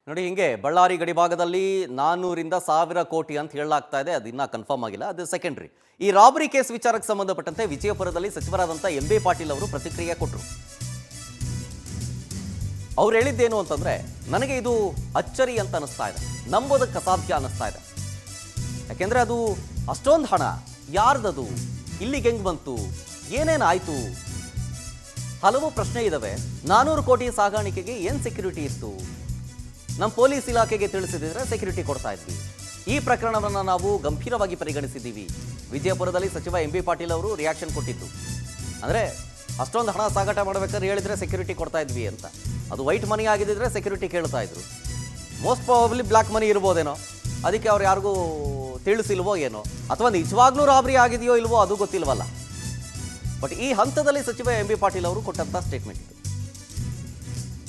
ನೋಡಿ ಹಿಂಗೆ ಬಳ್ಳಾರಿ ಗಡಿಭಾಗದಲ್ಲಿ 400ರಿಂದ 1000 ಕೋಟಿ ಅಂತ ಹೇಳಲಾಗ್ತಾ ಇದೆ. ಅದು ಇನ್ನೂ ಕನ್ಫರ್ಮ್ ಆಗಿಲ್ಲ, ಅದು ಸೆಕೆಂಡ್ರಿ. ಈ ರಾಬರಿ ಕೇಸ್ ವಿಚಾರಕ್ಕೆ ಸಂಬಂಧಪಟ್ಟಂತೆ ವಿಜಯಪುರದಲ್ಲಿ ಸಚಿವರಾದಂಥ ಎಂ.ಬಿ. ಪಾಟೀಲ್ ಅವರು ಪ್ರತಿಕ್ರಿಯೆ ಕೊಟ್ಟರು. ಅವ್ರು ಹೇಳಿದ್ದೇನು ಅಂತಂದ್ರೆ, ನನಗೆ ಇದು ಅಚ್ಚರಿ ಅಂತ ಅನಿಸ್ತಾ ಇದೆ, ನಂಬೋದಕ್ಕೆ ಅಸಾಧ್ಯ ಅನ್ನಿಸ್ತಾ ಇದೆ. ಯಾಕೆಂದ್ರೆ ಅದು ಅಷ್ಟೊಂದು ಹಣ ಯಾರ್ದದು, ಇಲ್ಲಿಗೆ ಹೆಂಗ್ ಬಂತು, ಏನೇನಾಯ್ತು, ಹಲವು ಪ್ರಶ್ನೆ ಇದಾವೆ. 400 ಕೋಟಿ ಸಾಗಾಣಿಕೆಗೆ ಏನು ಸೆಕ್ಯೂರಿಟಿ ಇತ್ತು? ನಮ್ಮ ಪೊಲೀಸ್ ಇಲಾಖೆಗೆ ತಿಳಿಸಿದ್ರೆ ಸೆಕ್ಯೂರಿಟಿ ಕೊಡ್ತಾ ಇದ್ವಿ. ಈ ಪ್ರಕರಣವನ್ನು ನಾವು ಗಂಭೀರವಾಗಿ ಪರಿಗಣಿಸಿದ್ದೀವಿ. ವಿಜಯಪುರದಲ್ಲಿ ಸಚಿವ ಎಂ.ಬಿ. ಪಾಟೀಲ್ ಅವರು ರಿಯಾಕ್ಷನ್ ಕೊಟ್ಟಿದ್ದು, ಅಂದರೆ ಅಷ್ಟೊಂದು ಹಣ ಸಾಗಾಟ ಮಾಡಬೇಕಾದ್ರೆ ಹೇಳಿದ್ರೆ ಸೆಕ್ಯೂರಿಟಿ ಕೊಡ್ತಾ ಇದ್ವಿ ಅಂತ. ಅದು ವೈಟ್ ಮನಿ ಆಗಿದ್ದರೆ ಸೆಕ್ಯೂರಿಟಿ ಕೇಳ್ತಾ ಇದ್ರು. ಮೋಸ್ಟ್ ಪ್ರಾಬಬ್ಲಿ ಬ್ಲ್ಯಾಕ್ ಮನಿ ಇರ್ಬೋದೇನೋ, ಅದಕ್ಕೆ ಅವ್ರು ಯಾರಿಗೂ ತಿಳಿಸಿಲ್ವೋ ಏನೋ, ಅಥವಾ ನಿಜವಾಗ್ಲೂ ರಾಬರಿ ಆಗಿದೆಯೋ ಇಲ್ವೋ ಅದು ಗೊತ್ತಿಲ್ವಲ್ಲ. ಬಟ್ ಈ ಹಂತದಲ್ಲಿ ಸಚಿವ ಎಂ.ಬಿ. ಪಾಟೀಲ್ ಅವರು ಕೊಟ್ಟಂಥ ಸ್ಟೇಟ್ಮೆಂಟ್ ಇದು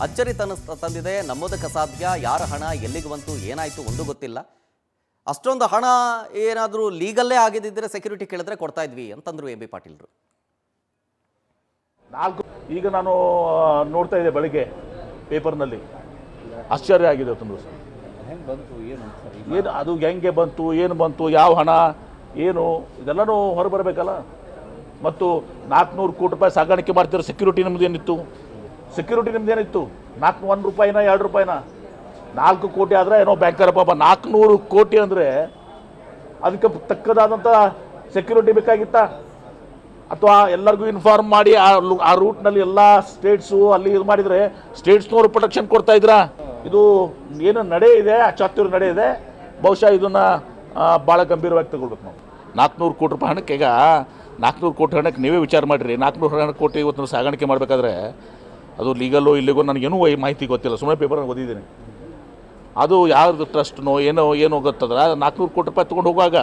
ಅಚ್ಚರಿ ತಂದಿದೆ, ನಂಬೋದಕ್ಕೆ ಅಸಾಧ್ಯ. ಯಾರ ಹಣ ಎಲ್ಲಿಗೆ ಬಂತು, ಏನಾಯಿತು ಒಂದು ಗೊತ್ತಿಲ್ಲ. ಅಷ್ಟೊಂದು ಹಣ ಏನಾದರೂ ಲೀಗಲ್ಲೇ ಆಗಿದ್ದರೆ ಸೆಕ್ಯೂರಿಟಿ ಕೇಳಿದ್ರೆ ಕೊಡ್ತಾ ಇದ್ವಿ ಅಂತಂದ್ರು ಎಂ.ಬಿ. ಪಾಟೀಲ್ರು. ಈಗ ನಾನು ನೋಡ್ತಾ ಇದ್ದೆ ಬೆಳಗ್ಗೆ ಪೇಪರ್ನಲ್ಲಿ, ಆಶ್ಚರ್ಯ ಆಗಿದೆ. ಏನು ಅದು ಹೆಂಗೆ ಬಂತು, ಏನು ಬಂತು, ಯಾವ ಹಣ ಏನು, ಇದೆಲ್ಲನೂ ಹೊರಬರಬೇಕಲ್ಲ. ಮತ್ತು 400 ಕೋಟಿ ರೂಪಾಯಿ ಸಾಗಾಣಿಕೆ ಮಾಡ್ತಿರೋ ಸೆಕ್ಯೂರಿಟಿ ನಮ್ದೇನಿತ್ತು? ಸೆಕ್ಯೂರಿಟಿ ನಿಮ್ದೇನಿತ್ತು? 1 ರೂಪಾಯಿನ 2 ರೂಪಾಯಿನ? 4 ಕೋಟಿ ಆದರೆ ಏನೋ ಬ್ಯಾಂಕರ್ ಪಾಪ, 400 ಕೋಟಿ ಅಂದರೆ ಅದಕ್ಕೆ ತಕ್ಕದಾದಂಥ ಸೆಕ್ಯೂರಿಟಿ ಬೇಕಾಗಿತ್ತಾ? ಅಥವಾ ಎಲ್ಲರಿಗೂ ಇನ್ಫಾರ್ಮ್ ಮಾಡಿ ಆ ರೂಟ್ನಲ್ಲಿ ಎಲ್ಲ ಸ್ಟೇಟ್ಸು ಅಲ್ಲಿ ಇದು ಮಾಡಿದರೆ ಸ್ಟೇಟ್ಸ್ನವರು ಪ್ರೊಟೆಕ್ಷನ್ ಕೊಡ್ತಾ ಇದ್ರಾ? ಇದು ಏನು ನಡೆ ಇದೆ, ಅಚಾತುರ್ಯ ನಡೆ ಇದೆ. ಬಹುಶಃ ಇದನ್ನು ಭಾಳ ಗಂಭೀರವಾಗಿ ತಗೊಳ್ಬೇಕು ನಾವು. 400 ಕೋಟಿ ರೂಪಾಯಿ ಹಣಕ್ಕೆ, ಈಗ 400 ಕೋಟಿ ಹಣಕ್ಕೆ ನೀವೇ ವಿಚಾರ ಮಾಡಿರಿ. 400 ಕೋಟಿ ಇವತ್ತು ಸಾಗಾಣಿಕೆ ಮಾಡಬೇಕಾದ್ರೆ ಅದು ಲೀಗಲ್ಲೋ ಇಲ್ಲಿಗೋ ನನಗೇನೂ ಮಾಹಿತಿ ಗೊತ್ತಿಲ್ಲ, ಸುಮ್ಮನೆ ಪೇಪರ್ ಓದಿದ್ದೀನಿ. ಅದು ಯಾರ್ದು ಟ್ರಸ್ಟ್ನೋ ಏನೋ ಗೊತ್ತಂದ್ರೆ 400 ಕೋಟಿ ರೂಪಾಯಿ ತೊಗೊಂಡು ಹೋಗುವಾಗ